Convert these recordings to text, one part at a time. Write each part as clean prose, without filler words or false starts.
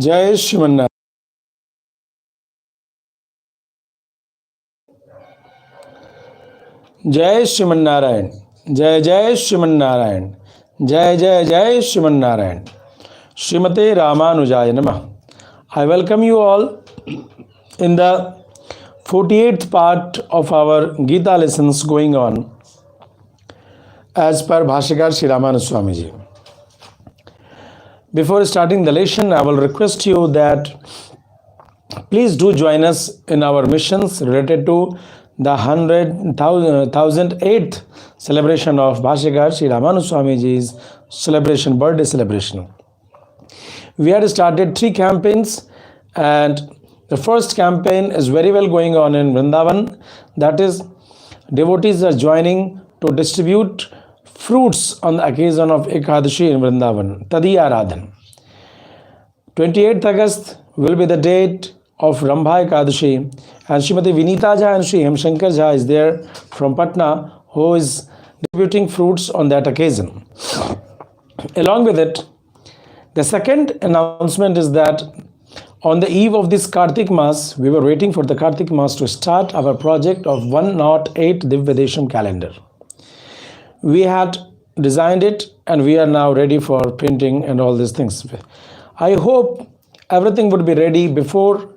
जय श्रीमन्नारायण। जय श्रीमन्नारायण। जय जय श्रीमन्नारायण। जय जय जय श्रीमन्नारायण। श्रीमते रामानुजाय नमः। I welcome you all in the 48th part of our Gita lessons going on as per Bhashyakar Sri Raman Swami Ji. Before starting the lesson, I will request you that please do join us in our missions related to the 1008th celebration of Bhashyakar Sri Raman Swami Ji's celebration, birthday celebration. We had started 3 campaigns, and the first campaign is very well going on in Vrindavan. That is, devotees are joining to distribute fruits on the occasion of Ekadashi in Vrindavan, Tadiya Aradhan. 28th August will be the date of Rambha Ekadashi, and Srimati Vinita Jha and Sri Hemshankar Jha is there from Patna, who is distributing fruits on that occasion. Along with it, the second announcement is that on the eve of this Kartik Mass, we were waiting for the Kartik Mass to start our project of 108 Divyadesham calendar. We had designed it and we are now ready for printing and all these things. I hope everything would be ready before,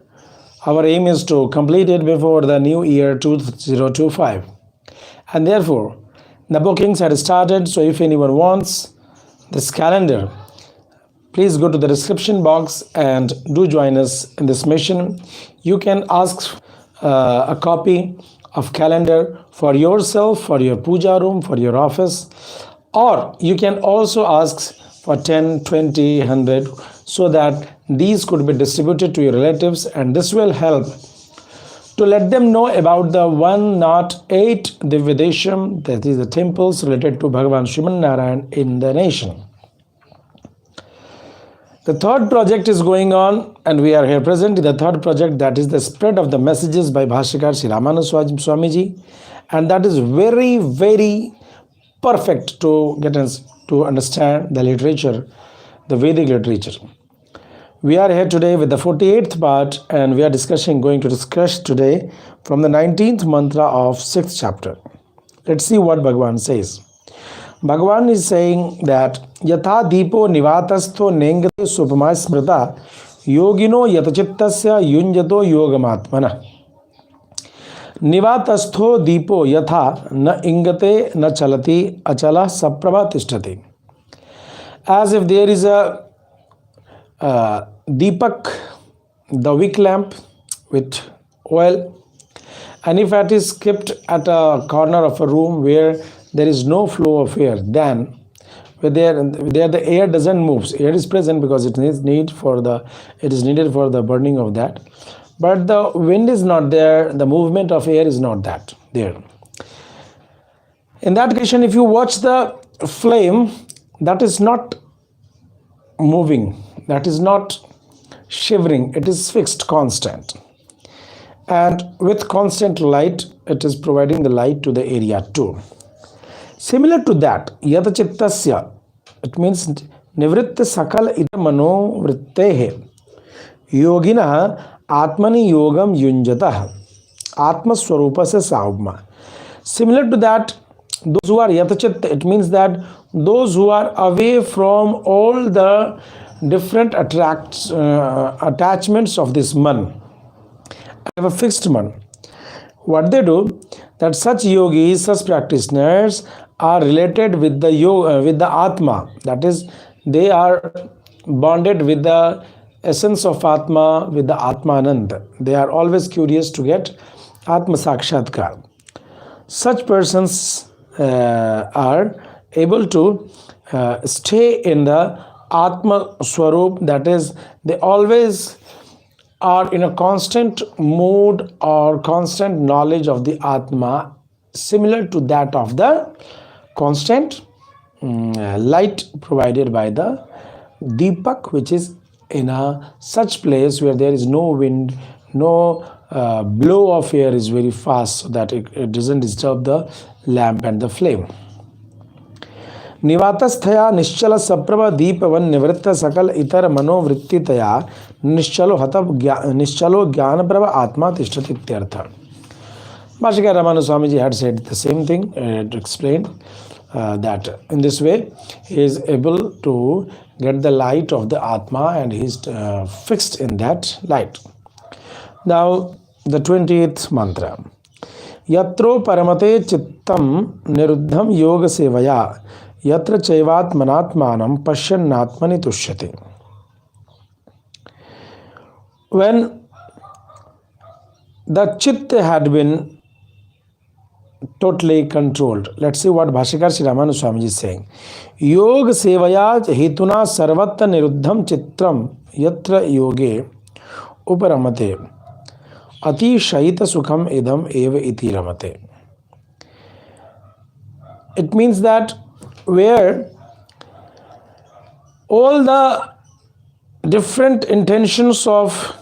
our aim is to complete it before the new year 2025. And therefore, the bookings had started, so if anyone wants this calendar, please go to the description box and do join us in this mission. You can ask a copy of calendar for yourself, for your puja room, for your office, or you can also ask for 10, 20, 100, so that these could be distributed to your relatives, and this will help to let them know about the 108 Divyadesham, that is the temples related to Bhagavan Sriman Narayan in the nation. The third project is going on, and we are here present in the third project, that is the spread of the messages by Bhashyakar Sri Raman Swami Ji, and that is very, very perfect to get us to understand the literature, the Vedic literature. We are here today with the 48th part, and we are going to discuss today from the 19th mantra of 6th chapter. Let's see what Bhagavan says. Bhagavan is saying that Yatha Deepo Nivatastho Nengate Supama Smrita Yogino Yatachittasya Yunjato Yogamatmana. Nivatastho Deepo Yatha Na Ingate Na Chalati Achala Saprabha Tishtati. As if there is a Deepak, the wick lamp with oil, and if it is kept at a corner of a room where there is no flow of air, then there the air doesn't move. Air is present because it is needed for the burning of that, but the wind is not there, the movement of air is not that there. In that occasion, if you watch the flame, that is not moving, that is not shivering, it is fixed, constant, and with constant light it is providing the light to the area too. Similar to that, Yata Chittasya, it means Nivritta Sakal Ida Mano Vrittehe Yogina Atmani Yogam Yunjata Atma Swarupa Se Saubma. Similar to that, those who are Yatachitta, it means that those who are away from all the different attachments of this man, have a fixed man. What they do, that such yogis, such practitioners are related with the yoga, with the Atma. That is, they are bonded with the essence of Atma, with the Atmanand. They are always curious to get Atma Sakshatkar. Such persons are able to stay in the Atma Swarup, that is, they always are in a constant mood or constant knowledge of the Atma, similar to that of the constant light provided by the Deepak, which is in a such place where there is no wind, no blow of air is very fast, so that it doesn't disturb the lamp and the flame. निवातस्थया निश्चल सप्रभ दीपवन निवृत्त सकल इतर मनोवृत्तितया निश्चलो ज्ञानप्रभ आत्मा तिष्ठति इत्यर्थ. Bhashyakara Raman Swami ji had said the same thing, to explain that in this way he is able to get the light of the Atma and he is fixed in that light. Now the 20th mantra. Yatro paramate chittam niruddham yoga sevaya yatra chaivatmanatmanam pashyannatmani tushyate. When the chitta had been totally controlled, let's see what Bhashyakara Sri Raman Swami is saying. Yoga sevaya hetuna sarvatra niruddham chitram yatra yoge uparamate ati shahita sukham idam eva iti ramate. It means that where all the different intentions of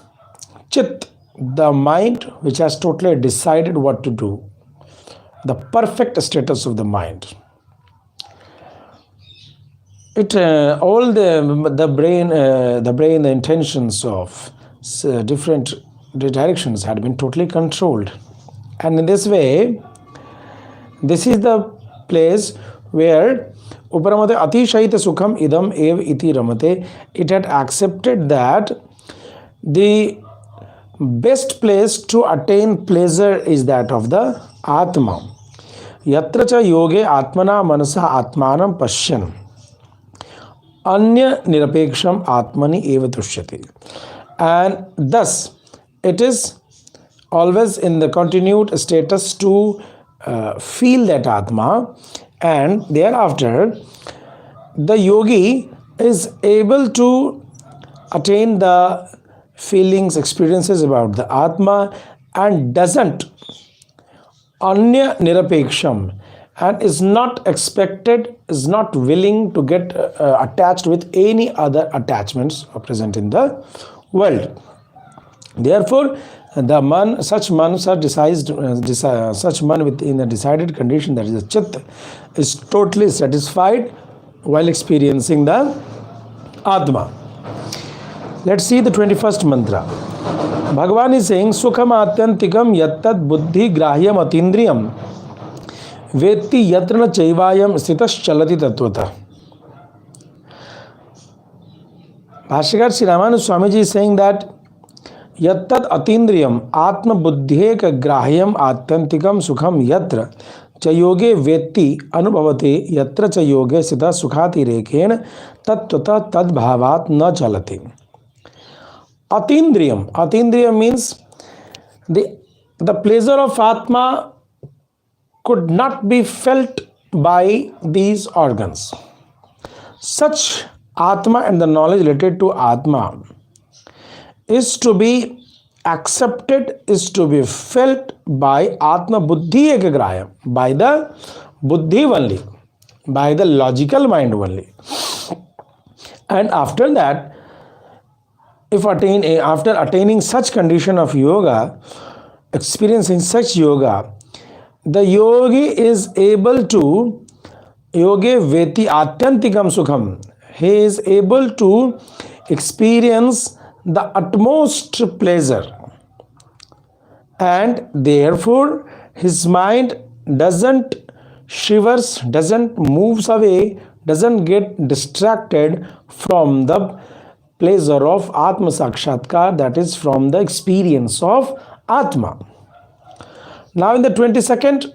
chit, the mind which has totally decided what to do, the perfect status of the mind, it all the brain, the intentions of different directions had been totally controlled, and in this way, this is the place where uparamate atishayita sukham idam ev iti ramate. It had accepted that the best place to attain pleasure is that of the Atma. Yatra cha yoge atmana manasa atmanam pashyan anya nirapeksham atmani eva tushyati. And thus it is always in the continued status to feel that Atma, and thereafter the yogi is able to attain the feelings, experiences about the Atma and doesn't anya nirapeksham, and is not expected, is not willing to get attached with any other attachments present in the world. Therefore, the man, such man, such man within a decided condition, that is the chit, is totally satisfied while experiencing the Atma. Let's see the 21st mantra. Bhagavan is saying, Sukham atyantikam yattat buddhi grahyam atindriyam veti yatrana chaivayam stitas chalati tattvata. Bhashyakara Sri Raman Swamiji is saying that Yattat atindriyam atma buddhyeka grahyam atyantikam sukham yatra chayoge veti anubhavate yatra chayoge sita sukhati rekhen tattvata tadbhavat na chalati. Atindriyam. Atindriyam means the pleasure of Atma could not be felt by these organs. Such Atma and the knowledge related to Atma is to be accepted, is to be felt by Atma Buddhi Ekagraya, by the Buddhi only, by the logical mind only. And after that, after attaining such condition of yoga, experiencing such yoga, the yogi is able to yoge veti atyantikam sukham. He is able to experience the utmost pleasure, and therefore his mind doesn't shivers, doesn't moves away, doesn't get distracted from the pleasure of Atma Sakshatkar, that is from the experience of Atma. Now in the 22nd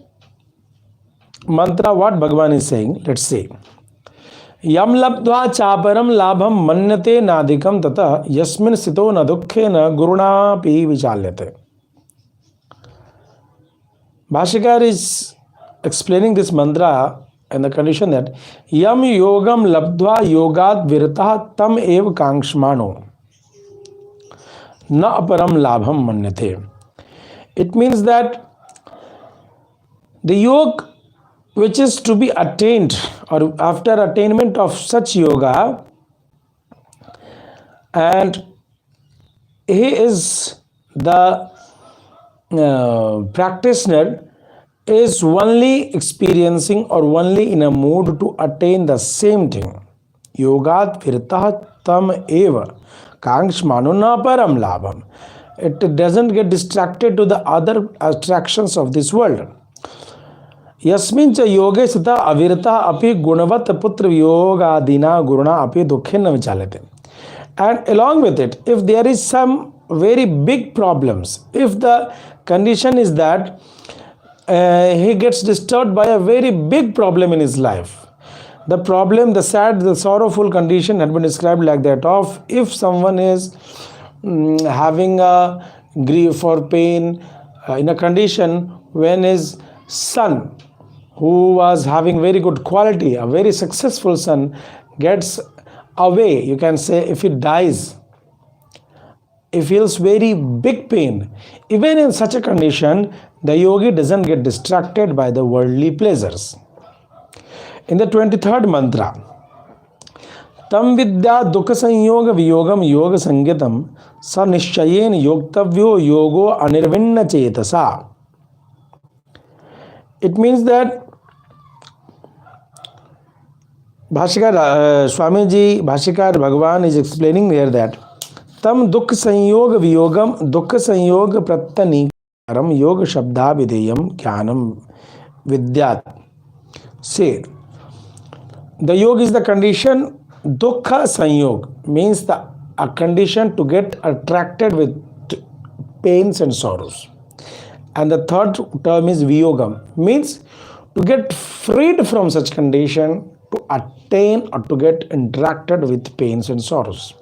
mantra, what Bhagavan is saying, let's see. Yam labdva chaparam labham manyate nadikam tata yasmin sito na dukkhe na guruna pi vichalyate. Bhashyakar is explaining this mantra in the condition that yam yogam labdva yogat virtah tam ev kankshmano na aparam labham manyate. It means that the yoga which is to be attained, or after attainment of such yoga, and he is the practitioner, is only experiencing or only in a mood to attain the same thing. Yogat virtah tam eva kankshmano na param labham. It doesn't get distracted to the other attractions of this world. Yasmin cha yoge sita avirta api gunavat putra yogadina guruna api dukhin vichalate. And along with it, if there is some very big problems, if the condition is that he gets disturbed by a very big problem in his life, the problem, the sad, the sorrowful condition had been described like that of if someone is having a grief or pain in a condition when his son, who was having very good quality, a very successful son, gets away, you can say, if he dies, he feels very big pain. Even in such a condition, the yogi doesn't get distracted by the worldly pleasures. In the 23rd mantra, tam vidya dukha sanyoga viyogam yoga sangitam sa nishchayen yoktavyo yogo anirvinna chetasa. It means that Bhashikar Swamiji, Bhashikar Bhagavan is explaining there that tam dukha sanyog viyogam dukha sanyog prattani yoga shabda videyam jnanam vidyat. Say, the yoga is the condition, dukha sanyog means a condition to get attracted with pains and sorrows. And the third term is viyogam, means to get freed from such condition, to attain or to get interacted with pains and sorrows.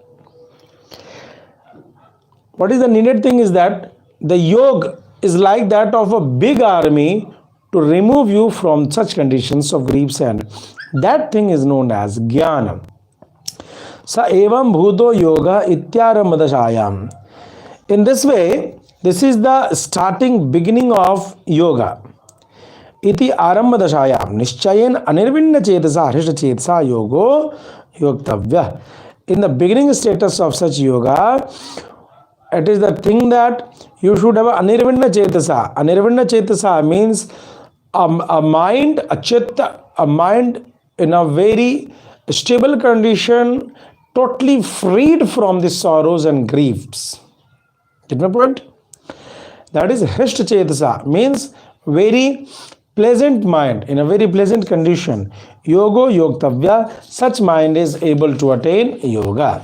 What is the needed thing is that the yoga is like that of a big army to remove you from such conditions of griefs, and that thing is known as jnana. Sa evam bhuto yoga ityaramadashayam. In this way, this is the starting beginning of yoga. Iti arambadashayam nishchayen anirvinna chetasa hrishta chetasa yogo yoktavya. In the beginning status of such yoga, it is the thing that you should have anirvinna chetasa. Anirvinna chetasa means a mind, a chitta, a mind in a very stable condition, totally freed from the sorrows and griefs. Get my point? That is Hrishta Chetasa, means very pleasant mind, in a very pleasant condition. Yogo Yoktavya, such mind is able to attain yoga.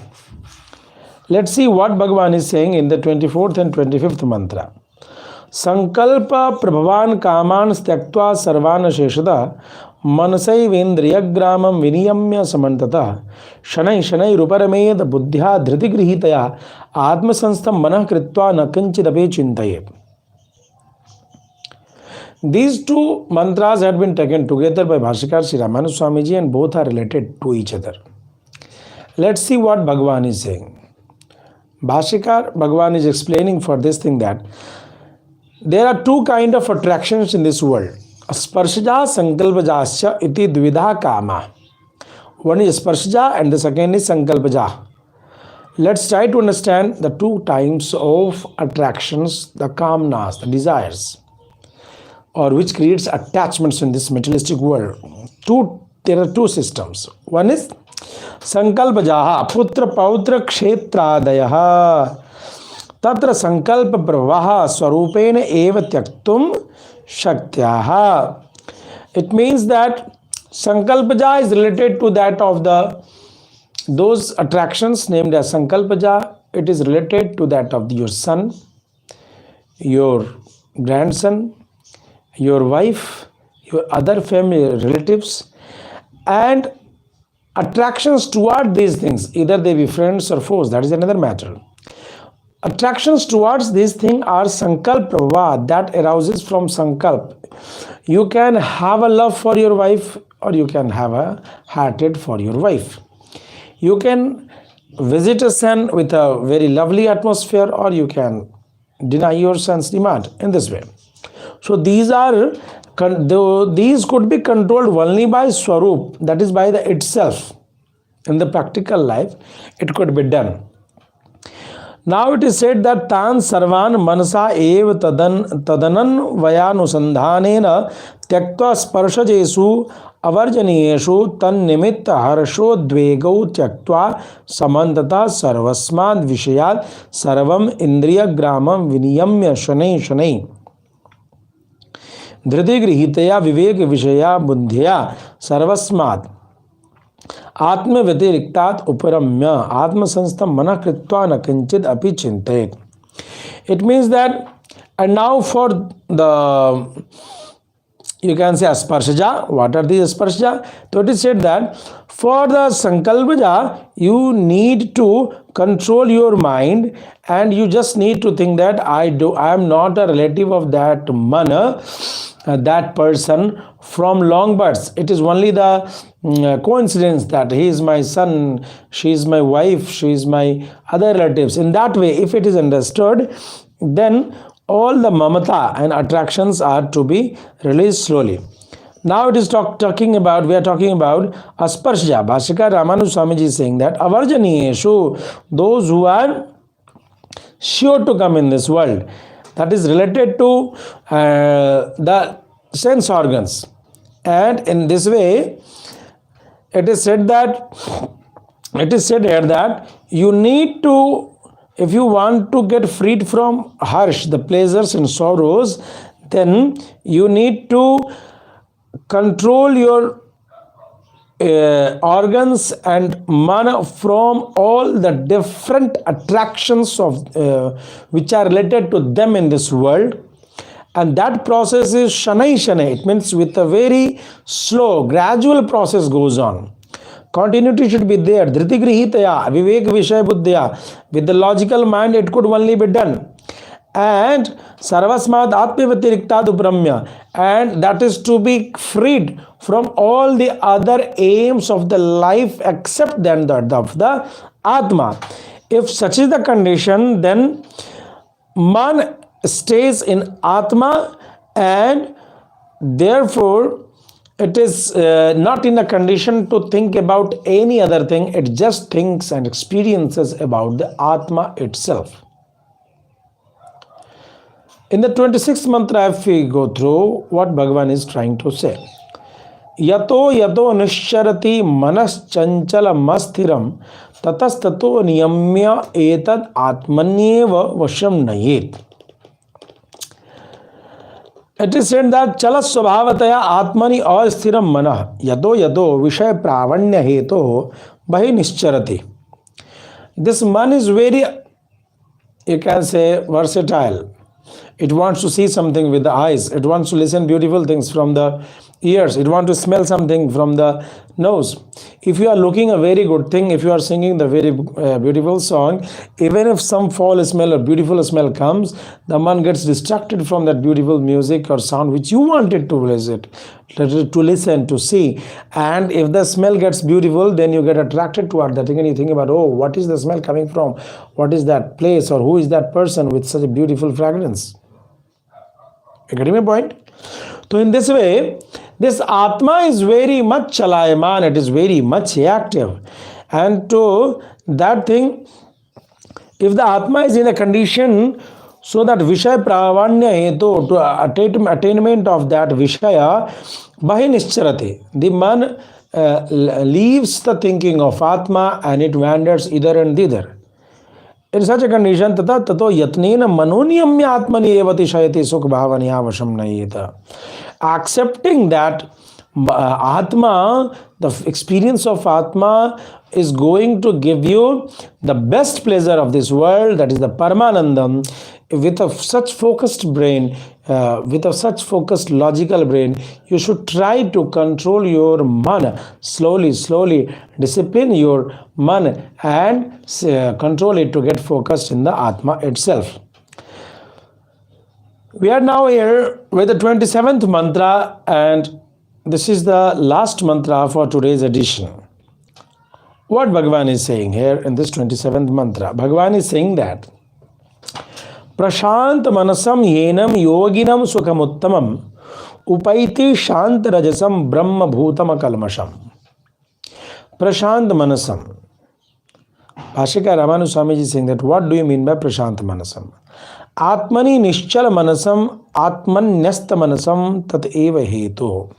Let's see what Bhagavan is saying in the 24th and 25th mantra. Sankalpa prabhavan kaman styaktva sarvana sheshada manasai vendriyagramam viniyamya samantata shanai shanai ruparamed buddhya dhriti grihitaya atma sanstham manah kritva nakanchidape chintaye. These two mantras had been taken together by Bhashikar Sri Raman Swamiji and both are related to each other. Let's see what Bhagavan is saying. Bhashikar Bhagavan is explaining for this thing that there are two kind of attractions in this world. Sparshja sankalpajasya iti dvidha kama. One is sparshja and the second is sankalpaja. Let's try to understand the two types of attractions, the kamnas, the desires, or which creates attachments in this materialistic world. There are two systems. One is sankalpajaha putra pautra kshetradayaha tatra sankalpa pravaha swarupena eva tyaktum shaktyaha. It means that sankalpaja is related to that of those attractions named as sankalpaja. It is related to that of your son, your grandson, your wife, your other family relatives, and attractions toward these things, either they be friends or foes, that is another matter. Attractions towards these things are sankalpa, that arises from sankalp. You can have a love for your wife or you can have a hatred for your wife. You can visit a son with a very lovely atmosphere or you can deny your son's demand in this way. So these could be controlled only by Swarup, that is by the itself. In the practical life, it could be done. Now it is said that tan sarvan manasa ev tadanvyanusandhanena tyaktva sparshajesu avarjaniyeshu tan nimitta harashodvegau tyaktva samantata sarvasmad vishayat sarvam indriya gramam viniyamya shanai shanai धृति गृहीतया विवेक विषया बुद्धिया सर्वस्मात् आत्म व्यतिरिक्तात् उपरम्य आत्मसंस्थं मनः कृत्वा न किंचित अपि चिंतेत. It means that, and now for the, you can say asparshaja. What are these asparshaja? So it is said that for the sankalpaja you need to control your mind, and you just need to think that I am not a relative of that man, that person from long births. It is only the coincidence that he is my son, she is my wife, she is my other relatives. In that way, if it is understood, then all the mamata and attractions are to be released slowly. Now it is we are talking about asparshaja. Bhashikar Raman Swamiji is saying that avarjaniyeshu, those who are sure to come in this world, that is related to the sense organs. And in this way, it is said here that you need to, if you want to get freed from harsh, the pleasures and sorrows, then you need to control your organs and mana from all the different attractions of which are related to them in this world. And that process is shanai shanai. It means with a very slow, gradual process goes on. Continuity should be there. Dhriti grihitaya, vivek vishaya buddhya. With the logical mind, it could only be done. And sarvasmad atmavatiриктad upramya. And that is to be freed from all the other aims of the life except then that of the Atma. If such is the condition, then man stays in Atma, and therefore it is not in a condition to think about any other thing. It just thinks and experiences about the Atma itself. In the 26th mantra, if we go through what Bhagavan is trying to say, yato yato nisharati manas chanchala masthiram tatastato niyamya etad atmanyeva vasham nayet. It is said that chala swabhavataya atmani asthiram manah yato yato vishaya pravanya heto bahi nischarati. This man is very, you can say, versatile. It wants to see something with the eyes. It wants to listen beautiful things from the ears. It wants to smell something from the nose. If you are looking a very good thing, if you are singing the very beautiful song, even if some foul smell or beautiful smell comes, the man gets distracted from that beautiful music or sound which you wanted to listen, to see. And if the smell gets beautiful, then you get attracted toward that thing and you think about, oh, what is the smell coming from? What is that place, or who is that person with such a beautiful fragrance? You getting my point? So in this way, this Atma is very much chalayaman, it is very much active. And to that thing, if the Atma is in a condition so that Vishaya Pravanya hetu, to attainment of that Vishaya, Bahi Nischarati, the man leaves the thinking of Atma and it wanders either and thither. In such a condition, tata tato yatnena manoniyamya atmani evati shayati sukh bhavaniya vasham nayeta. Accepting that Atma, the experience of Atma is going to give you the best pleasure of this world, that is the Paramanandam, with a such focused brain, with a such focused logical brain, you should try to control your man, slowly discipline your man and control it to get focused in the Atma itself. We are now here with the 27th mantra, and this is the last mantra for today's edition. What Bhagavan is saying here in this 27th mantra, Bhagavan is saying that Prashant manasam yenam yoginam sukhamuttamam upaiti shant rajasam brahma bhutama kalmasham. Prashant manasam. Bhashyakar Ramanu Swamiji is saying that what do you mean by Prashant Manasam? Atmani Nishchal Manasam Atman Nyasta Manasam Tat Eva Hetu.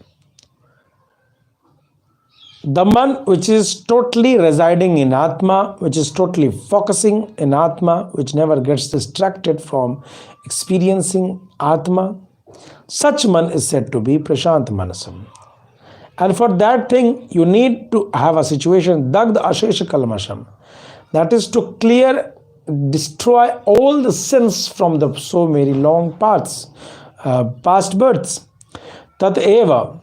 The man which is totally residing in Atma, which is totally focusing in Atma, which never gets distracted from experiencing Atma, such man is said to be Prashant Manasam. And for that thing, you need to have a situation, Dagd Ashesha Kalmasham. That is to clear, destroy all the sins from the so many long past births. Tat eva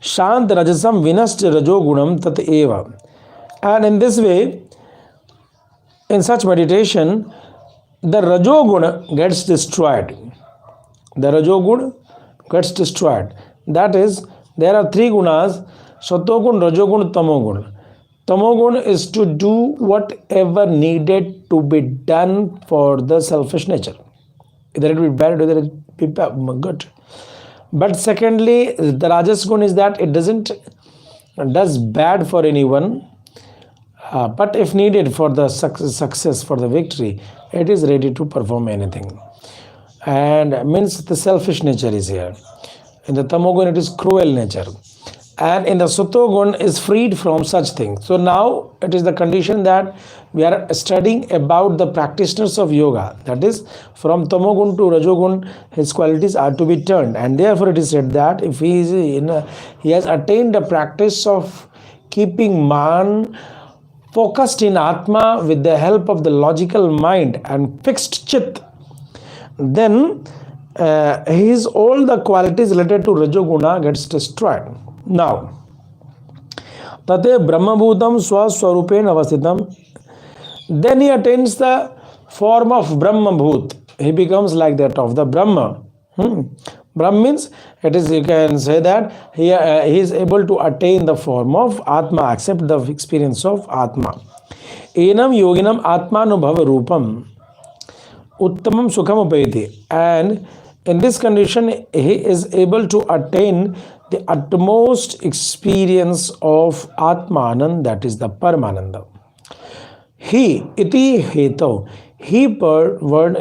Shant Rajasam Vinast Rajogunam Tat eva. And in this way, in such meditation, the Rajoguna gets destroyed. The Rajoguna gets destroyed. That is, there are three gunas, Satogun, Rajogun, Tamogun. Tamogun is to do whatever needed to be done for the selfish nature. Either it be bad, either it be good. But secondly, the Rajas gun is that it does bad for anyone, but if needed for the success, for the victory, it is ready to perform anything. And means the selfish nature is here. In the Tamogun, it is cruel nature. And in the Satogun is freed from such things. So now it is the condition that we are studying about the practitioners of yoga. That is, from Tamogun to Rajogun, his qualities are to be turned. And therefore it is said that if he has attained the practice of keeping man focused in Atma with the help of the logical mind and fixed chit, then his all the qualities related to Rajoguna gets destroyed. Now, Tate Brahmabhutam Swaswarupen Avasthitam, then he attains the form of Brahmabhut. He becomes like that of the Brahma. Brahma means, it is, you can say that he is able to attain the form of Atma, accept the experience of Atma. Enam yoginam Atmanubhava Rupam Uttamam Sukham Upayati. And in this condition, he is able to attain the utmost experience of Atmanan, that is the Paramananda. He, iti heto, he per word,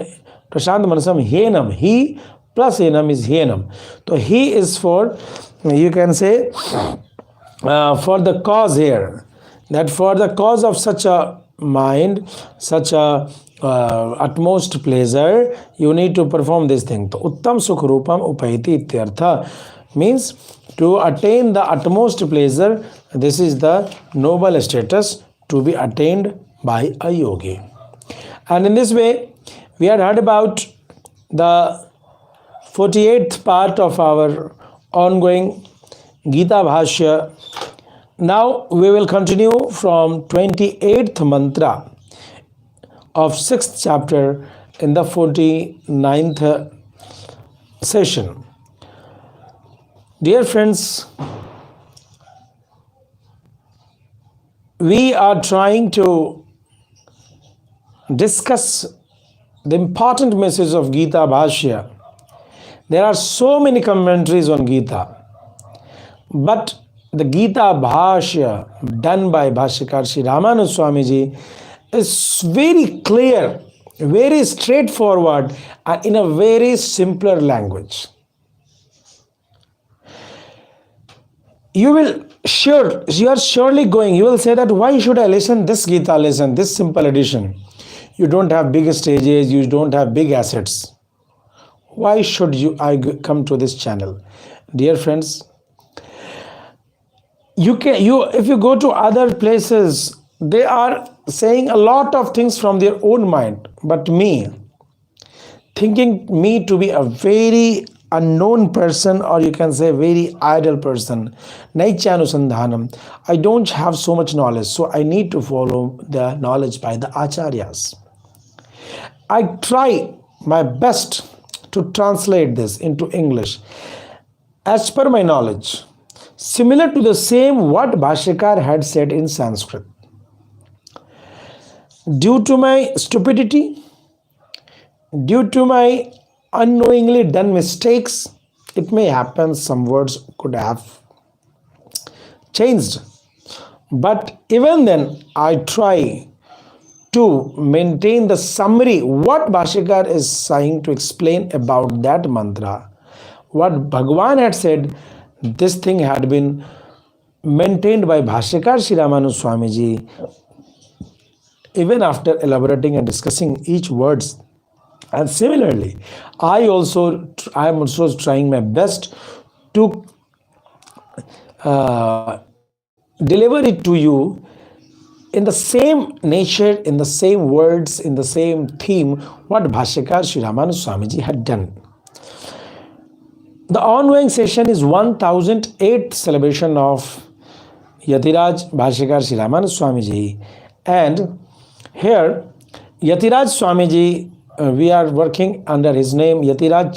Prashant Manasam, henam, he plus enam is henam. So he is for, you can say, for the cause here, that for the cause of such a mind, such a utmost pleasure, you need to perform this thing. So Uttam Sukh Rupam Upayati Ityartha means to attain the utmost pleasure. This is the noble status to be attained by a yogi. And in this way, we had heard about the 48th part of our ongoing Gita Bhashya. Now we will continue from 28th mantra of 6th chapter in the 49th session. Dear friends, we are trying to discuss the important message of Gita Bhashya. There are so many commentaries on Gita, but the Gita Bhashya done by Bhashyakar Sri Ramanu Swamiji is very clear, very straightforward, and in a very simpler language. You are surely going, you will say that why should I listen this Gita lesson, this simple edition? You don't have big stages, you don't have big assets. Why should I come to this channel? Dear friends, if you go to other places, they are saying a lot of things from their own mind, but thinking me to be a very unknown person, or you can say very idle person, Naichanusandhanam, I don't have so much knowledge, so I need to follow the knowledge by the acharyas. I try my best to translate this into English as per my knowledge, similar to the same what Bhashyakar had said in Sanskrit. Due to my stupidity, due to my unknowingly done mistakes, it may happen some words could have changed. But even then, I try to maintain the summary what Bhashyakar is trying to explain about that mantra. What Bhagwan had said, this thing had been maintained by Bhashyakar Sri Ramananda Swamiji, even after elaborating and discussing each words. And similarly, I am also trying my best to deliver it to you in the same nature, in the same words, in the same theme, what Bhashyakar Sri Ramananda Swamiji had done. The ongoing session is 1008th celebration of YATIRAJ Bhashyakar Sri Ramananda Swamiji, and here YATIRAJ Swamiji, we are working under his name YATIRAJ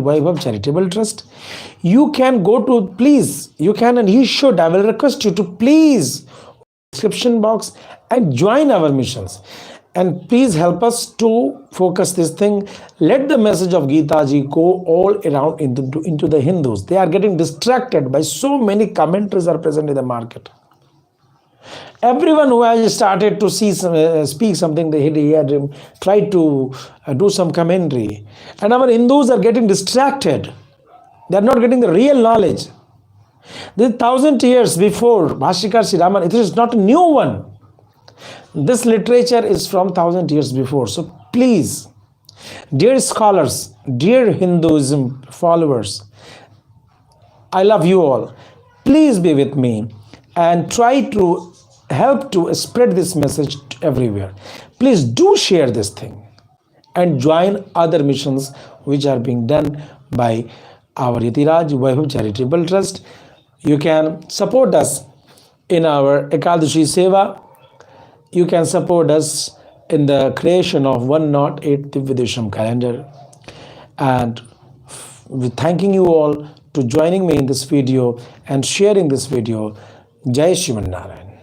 Vaibhav Charitable Trust. You can go to, please, you can and you should, I will request you to please description box and join our missions, and please help us to focus this thing. Let the message of Gita ji go all around into the Hindus. They are getting distracted by so many commentaries are present in the market. Everyone who has started to speak something, he had tried to do some commentary, and our Hindus are getting distracted. They are not getting the real knowledge. This 1000 years before Bhashyakar Sri Raman, it is not a new one. This literature is from 1000 years before. So please, dear scholars, dear Hinduism followers, I love you all. Please be with me and try to help to spread this message everywhere. Please do share this thing and join other missions which are being done by our YATIRAJ Vaibhav Charitable Trust. You can support us in our Ekadashi Seva. You can support us in the creation of 108 Divyadesham calendar. And with thanking you all to joining me in this video and sharing this video. Jai Shriman Narayan.